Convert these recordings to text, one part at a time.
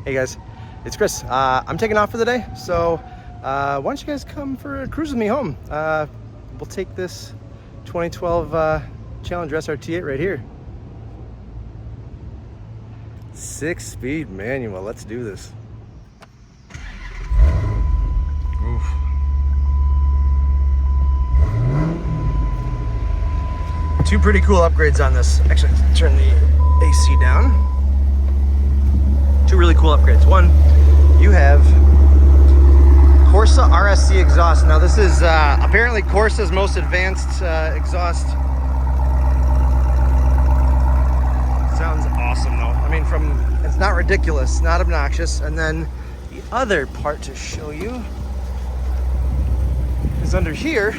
Hey guys, it's Chris. I'm taking off for the day, so why don't you guys come for a cruise with me home? We'll take this 2012 Challenger SRT8 right here. 6-speed manual. Let's do this. Oof. Two pretty cool upgrades on this. Actually, turn the AC down. Two really cool upgrades. One, you have Corsa RSC exhaust. Now this is apparently Corsa's most advanced exhaust. Sounds awesome though. I mean, it's not ridiculous, not obnoxious. And then the other part to show you is under here.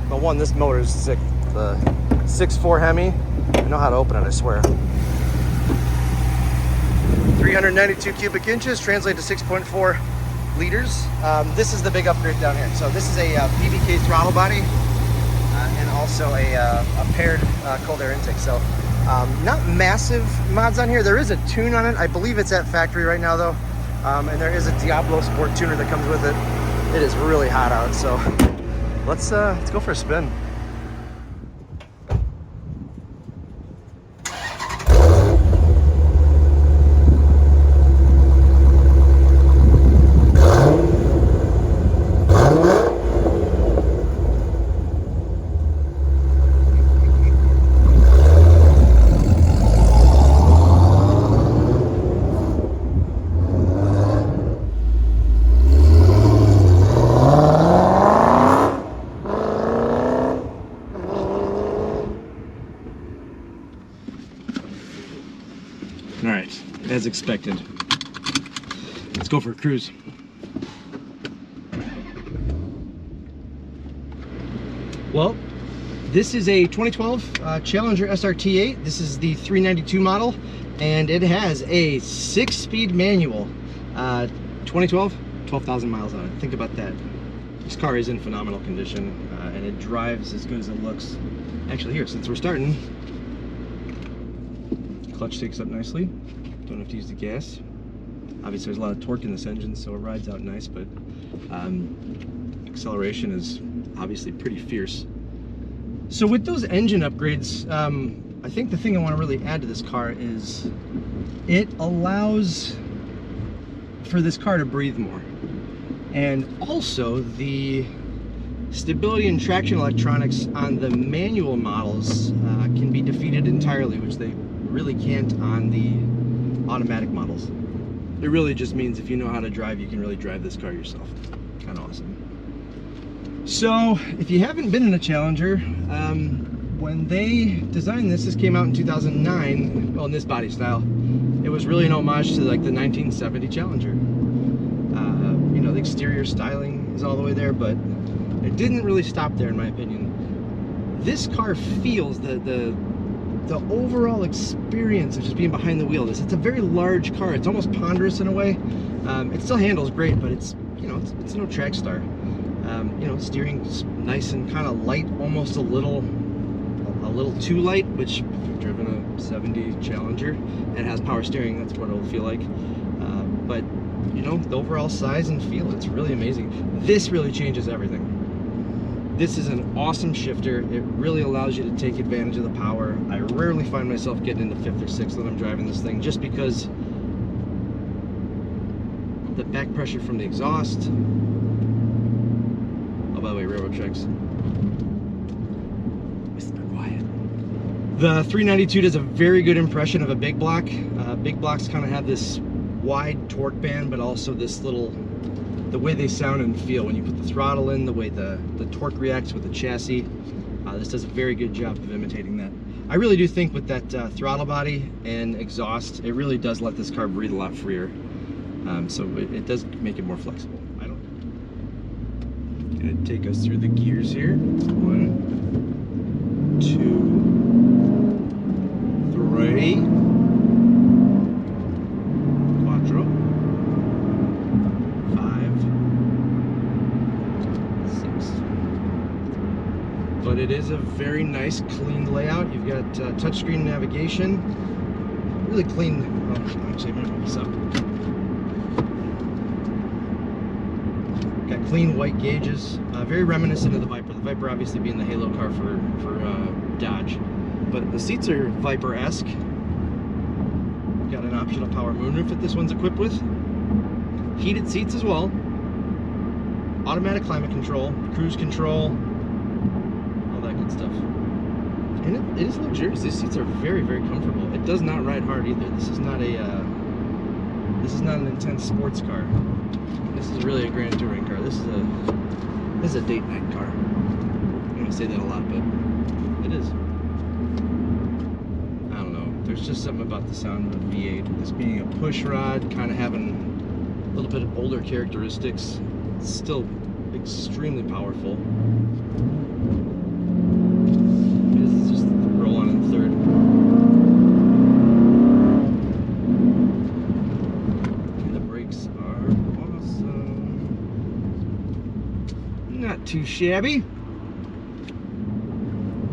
Well, one, this motor is sick. The 6.4 Hemi. I know how to open it, I swear. 392 cubic inches, translate to 6.4 liters. This is the big upgrade down here. So this is a PBK throttle body and also a paired cold air intake. So not massive mods on here. There is a tune on it. I believe it's at factory right now though. And there is a Diablo Sport tuner that comes with it. It is really hot out, so let's go for a spin. All right, as expected. Let's go for a cruise. Well, this is a 2012 Challenger SRT8. This is the 392 model, and it has a 6-speed manual. 2012, 12,000 miles on it. Think about that. This car is in phenomenal condition, and it drives as good as it looks. Actually, here, since we're starting, clutch takes up nicely. Don't have to use the gas. Obviously there's a lot of torque in this engine, so it rides out nice, but acceleration is obviously pretty fierce. So with those engine upgrades, I think the thing I want to really add to this car is it allows for this car to breathe more. And also the stability and traction electronics on the manual models can be defeated entirely, which they really can't on the automatic models. It really just means if you know how to drive, you can really drive this car yourself. Kind of awesome. So if you haven't been in a Challenger, when they designed this came out in 2009, well, in this body style, it was really an homage to like the 1970 Challenger. You know, the exterior styling is all the way there, but it didn't really stop there in my opinion. This car feels the overall experience of just being behind the wheel. It's a very large car. It's almost ponderous in a way. It still handles great, but it's, you know, it's no track star. You know, steering's nice and kind of light, almost a little too light, which if you've driven a 70 Challenger and has power steering, that's what it'll feel like. But you know, the overall size and feel, it's really amazing. This really changes everything. This is an awesome shifter. It really allows you to take advantage of the power. I rarely find myself getting into 5th or 6th when I'm driving this thing, just because the back pressure from the exhaust. Oh, by the way, railroad tracks. The 392 does a very good impression of a big block. Big blocks kind of have this wide torque band, but also this little, the way they sound and feel when you put the throttle in, the way the torque reacts with the chassis. This does a very good job of imitating that. I really do think with that throttle body and exhaust, it really does let this car breathe a lot freer. So it does make it more flexible. Gonna take us through the gears here. 1, 2, 3. Quattro. 5, 6. But it is a very nice, clean layout. You've got touchscreen navigation, really clean. Oh, actually, I'm gonna move this up. Got clean white gauges, very reminiscent of the Viper. The Viper obviously being the halo car for Dodge, but the seats are Viper-esque. Got an optional power moonroof that this one's equipped with. Heated seats as well. Automatic climate control, cruise control, all that good stuff. And it is luxurious. These seats are very, very comfortable. It does not ride hard either. This is not an intense sports car. This is really a grand touring car. This is a date night car. I'm gonna say that a lot, but it is. I don't know. There's just something about the sound of a V8. This being a push rod, kind of having a little bit of older characteristics. It's still extremely powerful. This is just roll on in third. And the brakes are awesome. Not too shabby.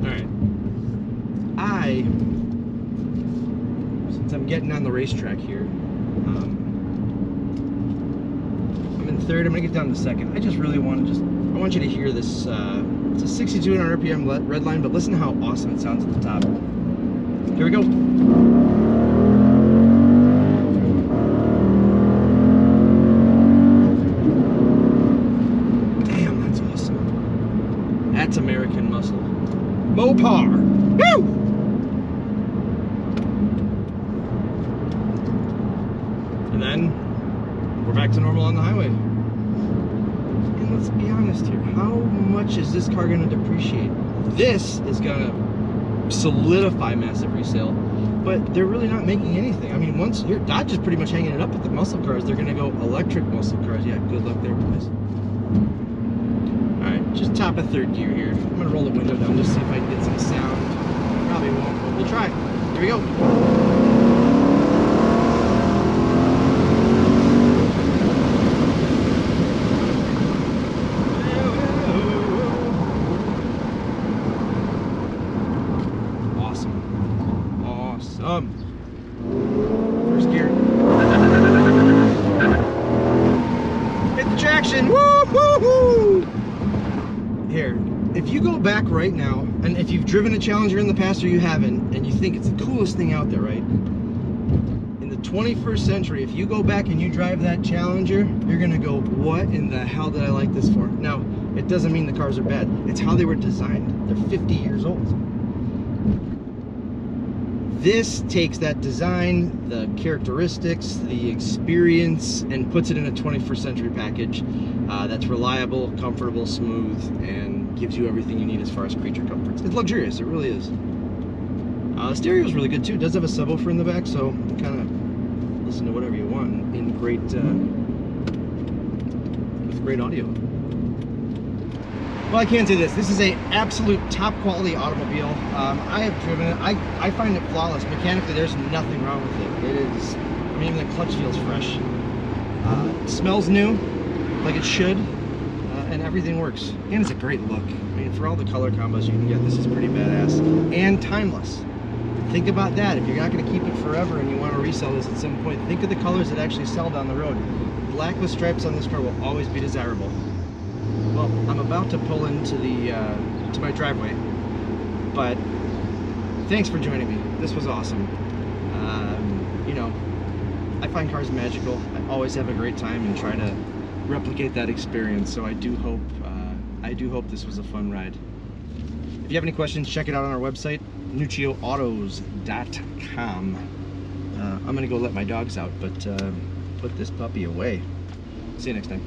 Alright. Since I'm getting on the racetrack here, third, I'm gonna get down to second. I just really want to I want you to hear this. It's a 6,200 RPM red line, but listen to how awesome it sounds at the top. Here we go. Damn, that's awesome. That's American muscle. Mopar. Woo! And then we're back to normal on the highway. Let's be honest here, how much is this car going to depreciate? This is going to solidify massive resale, but they're really not making anything. I mean, once here, Dodge is pretty much hanging it up with the muscle cars. They're going to go electric muscle cars. Yeah, good luck there, boys. All right, just top of third gear here. I'm going to roll the window down just to see if I can get some sound. Probably won't, but we'll try. Here we go. First gear. Hit the traction. Woo, woo, woo. Here, if you go back right now, and if you've driven a Challenger in the past or you haven't, and you think it's the coolest thing out there, right? In the 21st century, if you go back and you drive that Challenger, you're gonna go, what in the hell did I like this for? Now, it doesn't mean the cars are bad. It's how they were designed. They're 50 years old. This takes that design, the characteristics, the experience, and puts it in a 21st century package that's reliable, comfortable, smooth, and gives you everything you need as far as creature comforts. It's luxurious, it really is. The stereo is really good too. It does have a subwoofer in the back, so you kind of listen to whatever you want in great, with great audio. Well, I can say this. This is a absolute top quality automobile. I have driven it. I find it flawless. Mechanically, there's nothing wrong with it. It is, I mean, even the clutch feels fresh. It smells new, like it should, and everything works. And it's a great look. I mean, for all the color combos you can get, this is pretty badass. And timeless. Think about that. If you're not going to keep it forever and you want to resell this at some point, think of the colors that actually sell down the road. Black with stripes on this car will always be desirable. Well, I'm about to pull into the to my driveway, but thanks for joining me. This was awesome. You know, I find cars magical. I always have a great time and try to replicate that experience. So I do hope this was a fun ride. If you have any questions, check it out on our website, nuccioautos.com. I'm gonna go let my dogs out, but put this puppy away. See you next time.